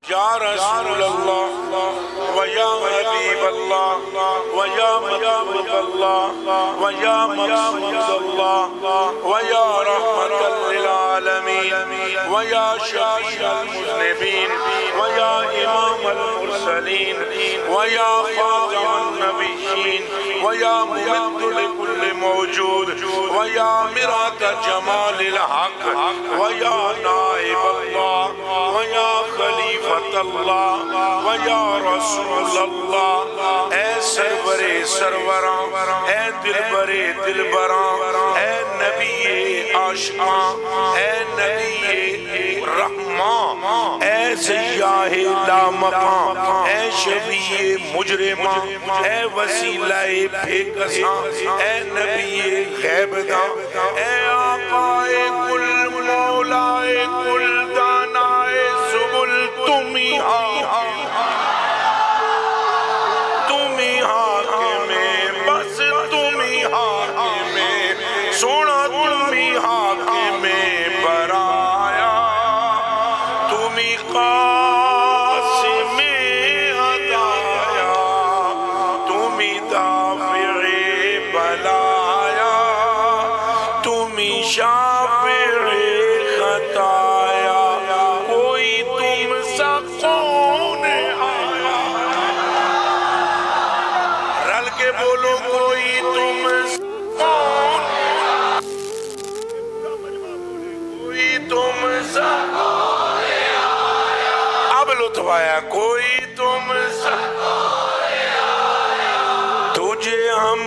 یا رسول اللہ ویا حبیب اللہ ویا مطلوب اللہ ویا مقصود اللہ ویا رحمت للعالمین ویا شفیع المذنبین ویا امام المرسلین ویا خاتم النبیین ویا ممد لکل موجود ویا مرات جمال الحق ویا نائب اللہ ویا خلیفۃ اللہ ویا رسول اللہ اے سرور سروراں اے دلبر دلبراں اے نبی عاشقاں اے نبی رحماں اے سیاہ لامقاں اے شفیع مجرماں اے وسیلہ بے کساں اے نبی غیبداں اے آقائے کل مولائے کل دانائے سبل تمہیں حاکم بس تمہیں حاکم سونا تمہیں حاکم برایا تمہیں قاسم ہدایا تمہیں دافع بلایا تمہیں شافع خطایا کوئی تم سا کون آیا رل کے بولو کوئی تم سا کون کوئی تم سا کون آیا اب لطف آیا کوئی تم سا کون آیا تجھے ہم